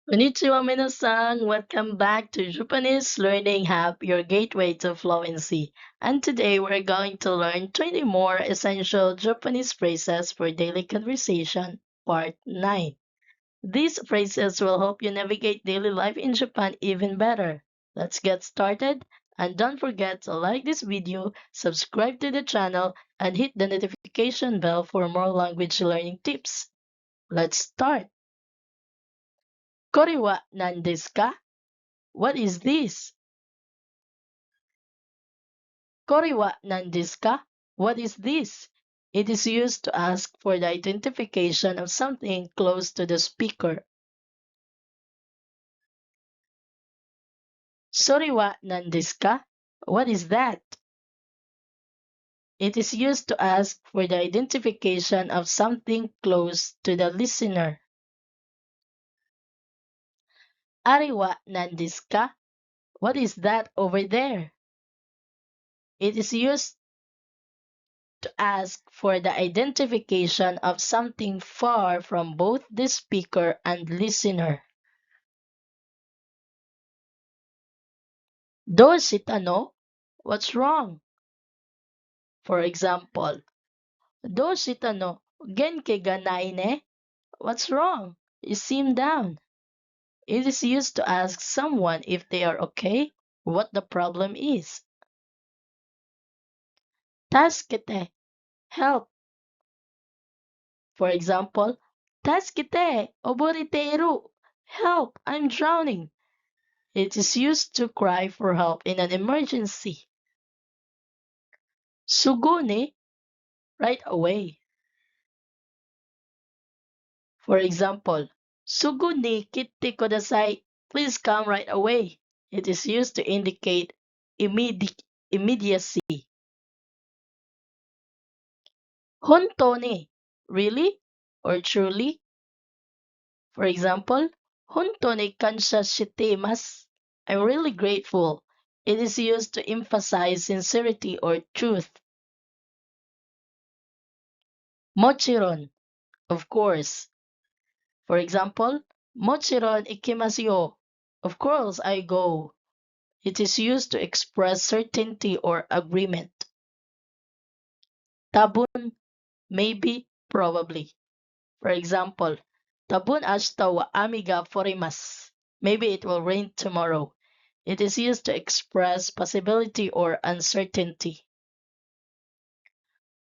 Konnichiwa minasan! Welcome back to Japanese Learning Hub, your gateway to fluency. And today we're going to learn 20 more essential Japanese phrases for daily conversation, part 9. These phrases will help you navigate daily life in Japan even better. Let's get started. And don't forget to like this video, subscribe to the channel, and hit the notification bell for more language learning tips. Let's start. Kore wa nan desu ka? What is this? Kore wa nan desu ka? What is this? It is used to ask for the identification of something close to the speaker. Sore wa nan desu ka? What is that? It is used to ask for the identification of something close to the listener. Are wa nan desu ka? What is that over there? It is used to ask for the identification of something far from both the speaker and listener. Doshita no? What's wrong? For example, Doshita no? Genki ga nai ne? What's wrong? You seem down. It is used to ask someone if they are okay, what the problem is. Tasukete, help. For example, Tasukete, oborite-iru. Help, I'm drowning. It is used to cry for help in an emergency. Sugu ni, right away. For example, Sugu ni kitte kudasai. Please come right away. It is used to indicate immediacy. Hontou ni, really or truly? For example, Hontou ni kansha shite imasu. I'm really grateful. It is used to emphasize sincerity or truth. Mochiron, of course. For example, Mochiron ikimasu yo. Of course I go. It is used to express certainty or agreement. Tabun, maybe, probably. For example, Tabun ashita wa ami ga forimasu. Maybe it will rain tomorrow. It is used to express possibility or uncertainty.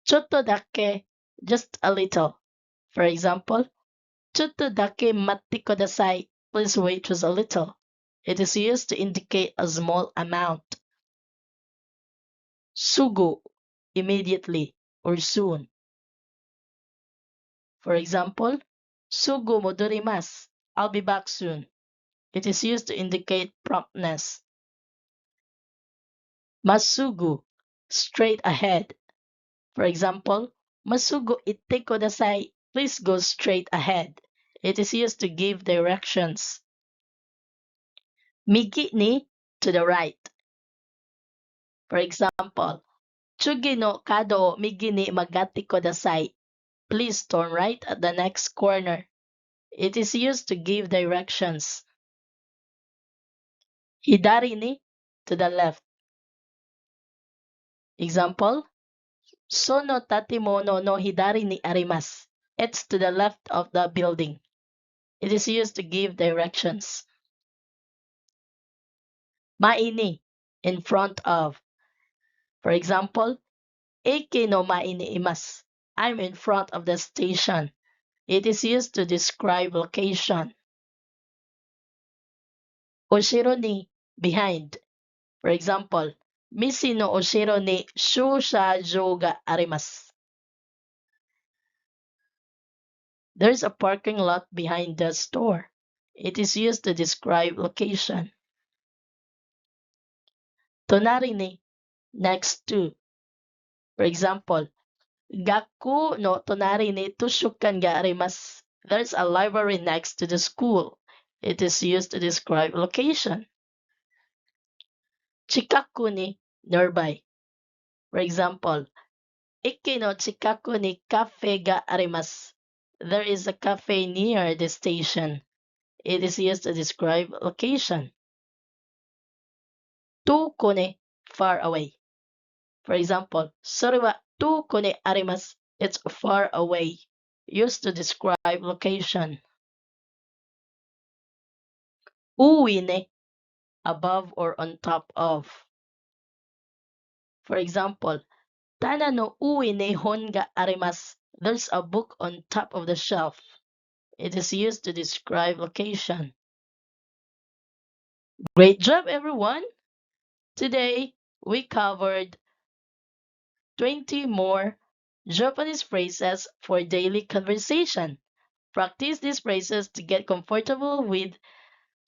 Chotto dake, just a little. For example, Chotto dake matte kudasai. Please wait just a little. It is used to indicate a small amount. Sugu, immediately or soon. For example, Sugu modorimasu. I'll be back soon. It is used to indicate promptness. Masugu, straight ahead. For example, Masugu itte kudasai. Please go straight ahead. It is used to give directions. Migi ni, to the right. For example, Chugi no kado o migi ni magatti kudasai. Please turn right at the next corner. It is used to give directions. Hidari ni, to the left. Example, Sono tatimono no hidari ni arimasu. It's to the left of the building. It is used to give directions. Mai ni, in front of. For example, Eke no mai ni imasu. I'm in front of the station. It is used to describe location. Oshiro ni, behind. For example, Mishi no oshiro ni shūshājō ga arimasu. There's a parking lot behind the store. It is used to describe location. Tonari ni, next to. For example, Gakkou no tonari ni tushukan ga arimasu. There's a library next to the school. It is used to describe location. Chikaku ni, nearby. For example, Iki no chikaku ni cafe ga arimasu. There is a cafe near the station. It is used to describe location. Tuko ne, far away. For example, それは遠くにあります. It's far away. Used to describe location. Uwi ne, above or on top of. For example, Tana no ui ne hon ga arimasu. There's a book on top of the shelf. It is used to describe location. Great job, everyone! Today, we covered 20 more Japanese phrases for daily conversation. Practice these phrases to get comfortable with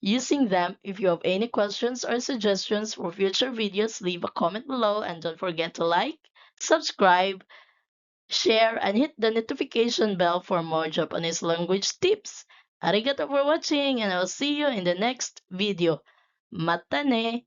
using them. If you have any questions or suggestions for future videos, leave a comment below and don't forget to like, subscribe, share, and hit the notification bell for more Japanese language tips. Arigato for watching, and I'll see you in the next video. Mata ne!